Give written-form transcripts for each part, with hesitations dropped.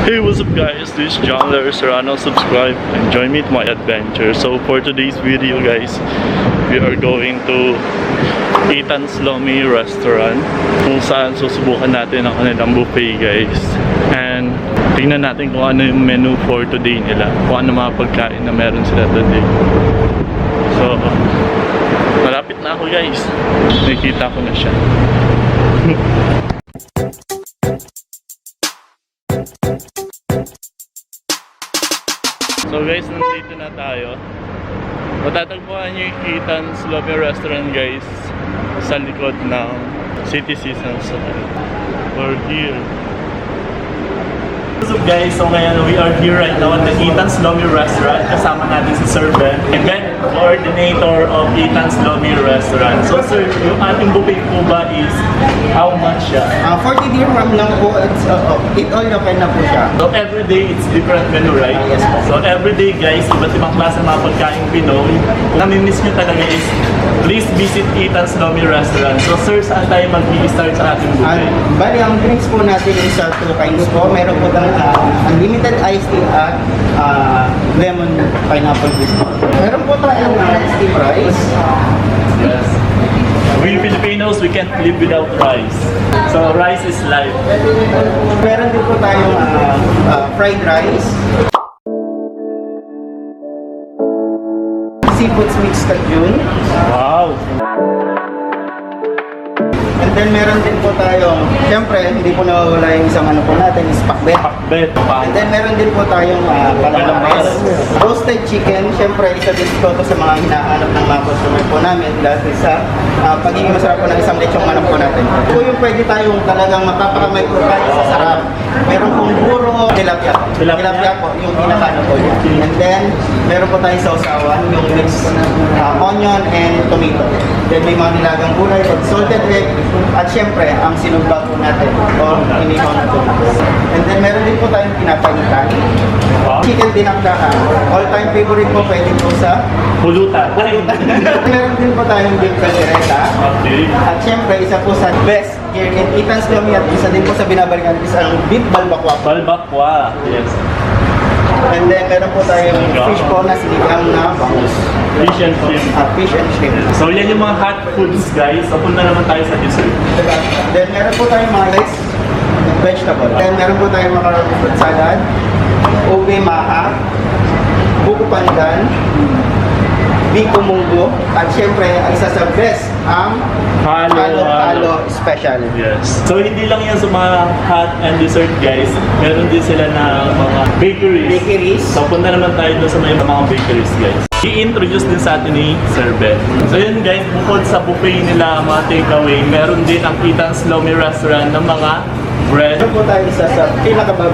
Hey, what's up guys, this is John Larry Serrano. Subscribe and join me to my adventure. So for today's video guys, we are going to Ethan's Lomi Restaurant, kung saan susubukan natin ang kanilang buffet guys. And tingnan natin kung ano yung menu for today nila, kung ano mga pagkain na meron sila today. So malapit na ako guys, nakikita ko na siya. So guys, nandito na tayo. Matatagpuan nyo yung Ethan's Lomi Restaurant guys sa likod ng City Seasons. We're here. What's up guys? So ngayon we are here right now at the Ethan's Lomi Restaurant. Kasama natin si Sir Ben, event coordinator of Ethan's Lomi Restaurant. So sir, yung ating buffet po ba is how much siya? 40 dirham lang po. It's, it all okay na po siya. So every day it's different menu, right? Yes po. So every day guys, iba't ibang klase ng mga pagkain Pinoy. Kung nami-miss nyo talaga is, please visit Ethan's Lomi Restaurant. So sir, saan tayo mag-i-start sa ating buffet? Bali, ang drinks po natin is 2 kinds po. Meron po ng unlimited iced tea at lemon pineapple juice po. Meron po tayong steam rice. Yes. We Filipinos, we can't live without rice. So rice is life. Meron din po tayong fried rice. Seafoods mixed cajun. Wow! And then meron din po tayong, siyempre, hindi po nawawala yung isang ano po natin, is pakbet. Pakbet. And then meron din po tayong calamares. Roasted chicken, siyempre isa din po ito sa mga hinahanap ng mga customer po namin dahil sa pagiging masarap po ng isang lechong manok po natin. Ito yung pwede tayong talagang mapapakamay po tayo sa sarap. Meron pong puro tilapia. Tilapia po, yung pinakano po niya. And then meron po tayong sausawan, yung mixed onion and tomato. Then may mga nilagang gulay, salted egg, at syempre, ang sinugba po natin o inihaw na po. And then meron din po tayong pinapanitan. Chicken dinakdakan. All-time favorite po pwede po sa Pulutan. meron din po tayong beef caldereta. Okay. At syempre, isa po sa best here in Ethan's Lomi at isa din po sa binabalikan is ang beef balbakwa. Balbakwa. Yes. And then meron po tayong fish po na sinigang na bangus. Fish and shrimp. Fish and shrimp. So yan yung mga hot foods guys. So punta naman tayo sa dessert. Then meron po tayong mga rice, vegetable. Then meron po tayong macaroni fruit salad, ube maha, buko pandan, biko munggo, at syempre ang isa sa best ang halo special. Yes. So hindi lang yan sa mga hot and dessert guys. Meron din sila na mga bakeries. So punta naman tayo doon sa mga bakeries guys. I-introduce din sa atin ni Sir Ben. So yun guys, bukod sa buffet nila mga takeaway, meron din ang Ethan's Lomi Restaurant ng mga bread. Meron po tayo isa sa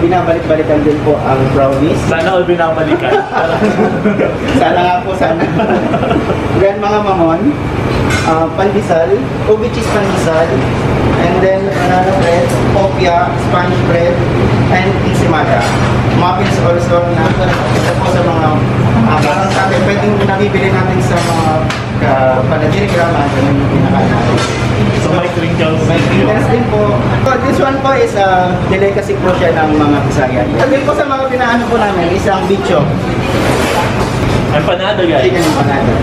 binabalik-balikan din po ang brownies. Sana all binabalikan. Sana nga po, sana. Then mga mamon, pandesal, ube cheese pandesal, and then banana bread, popia, Spanish bread, and ensimada. Muffins also na isa po sa mga parang sa atin, pwedeng nabibili natin sa mga panagirigrama, ganun yung pinakain natin. So may crinkles. May crinkles din po. So, this one po is delicacy po siya ng mga Bisaya. Sabi po sa mga pinaano po namin, isang bicho. Empanada guys. Chicken empanada.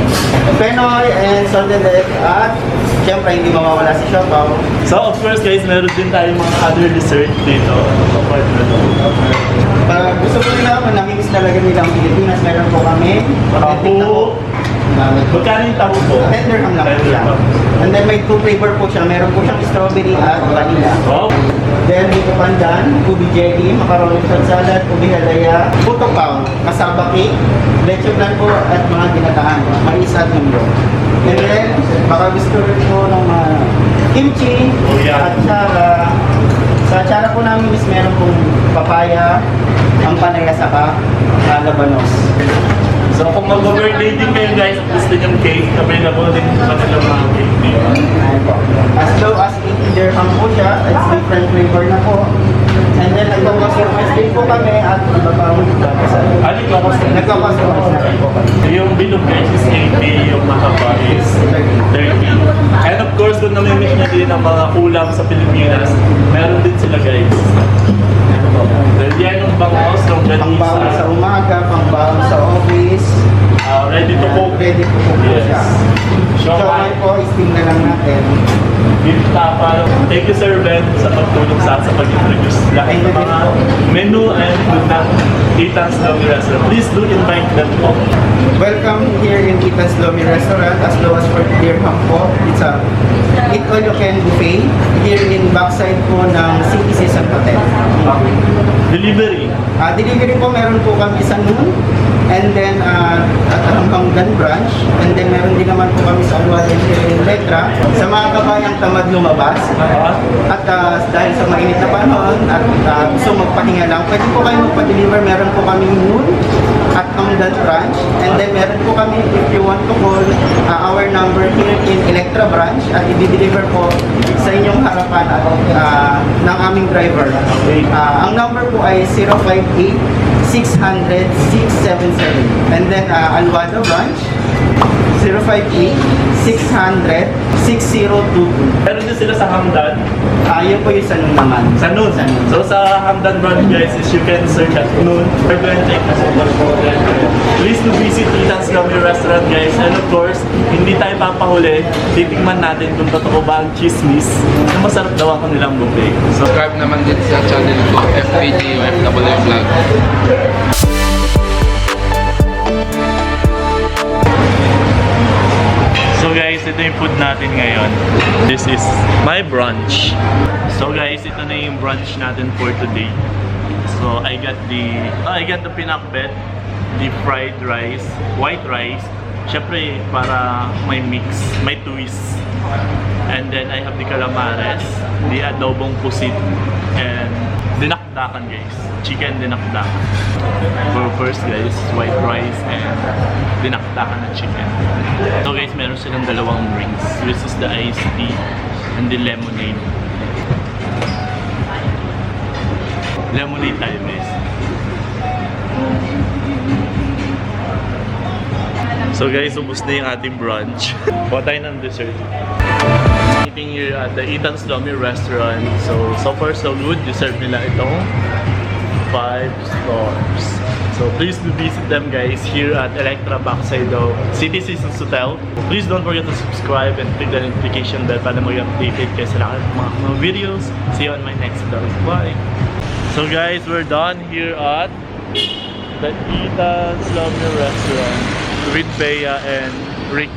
Penoy and salted egg at syempre hindi mawawala si siopaw. So of course guys, meron din tayong mga other dessert dito. So part na to. Pag gusto po nila, kung namimiss talaga nila ang Pilipinas, meron po kami. Taho. Magkano yung taho po? 10 dirham lang po siya. And then may 2 flavor po siya. Meron po siyang strawberry at vanilla. Oh. Then may pandan, ubi jelly, macaroni salad, ubi halaya, puto pao, kasaba cake, leche plan po at mga ginataan, mais at mundo. And then, baka gusto rin po ng kimchi, Oh, yeah. at sara. Sa atsara po namin is meron pong papaya, ang panaya saka labanos. So kung mag-birthday din kayo guys, gusto nyo cake, available din sa kanilang mga cake dito. Ayan po. As low as 80 dirham po siya, it's different flavor na po. And then nagpapasurprise din po kami at iba pa ang nagpapasurprise na rin po kami. Yung bilog guys is 80, yung mahaba is 30. And of course, kung namimiss nyo din ang mga ulam sa Pilipinas, meron din sila guys. Dahil yan yung Pangbaon sa umaga, pangbaon sa office. Ready to cook. Ready to cook po Yes. siya. Siomai. Siomai po, steam na lang natin. Beef tapa. Thank you Sir Ben sa pagtulong sa pag-introduce lahat ng mga menu and food ng Ethan's Lomi Restaurant. Please do invite them po. Welcome here in Ethan's Lomi Restaurant. As low as 40 dirham po. It's a eat all you can buffet here in backside po ng City Season Hotel. Delivery. Delivery po meron po kami sa noon and then at Hanggang branch and then meron din naman po kami sa Alwal and here in Letra sa mga kabayang tamad lumabas at dahil sa mainit na panahon at gusto magpahinga lang, pwede po kayo magpa-deliver. Meron po kami noon at Hanggang branch and then meron po kami, if you want to call our number here in Electra branch at i-deliver po sa inyong harapan at ng aming driver. Ang number po ay 058-600-677 and then Alwado branch 058-600-6022. Meron din sila sa Hamdan. Yun po yung sa noon naman. Sa Noon. So sa Hamdan branch guys is you can search at Noon. We're going to take na sa Please do visit Ethan's Lomi Restaurant guys. And of course, hindi tayo papahuli. Titingnan natin kung totoo ba ang chismis na masarap daw ang kanilang buffet. So Subscribe naman din sa channel ko, FPG OFW Vlog. So guys, ito yung food natin ngayon. This is my brunch. So guys, ito na yung brunch natin for today. So I got the pinakbet, the fried rice, white rice. Syempre para may mix, may twist. And then I have the calamares, the adobong pusit, and dinakdakan guys. Chicken dinakdakan. So first guys, white rice and dinakdakan na chicken. So guys, meron silang dalawang drinks, which is the iced tea and the lemonade. Lemonade tayo guys. So guys, ubos na yung ating brunch. Kuha tayo ng dessert. Eating here at the Ethan's Lomi Restaurant. So far so good. Deserve nila itong 5 stars. So please do visit them guys here at Electra backside of City Seasons Hotel. Please don't forget to subscribe and click the notification bell para mag-updated kayo sa lahat ng mga videos. See you on my next vlog. Bye! So guys, we're done here at the Ethan's Lomi Restaurant with Bea and Rick.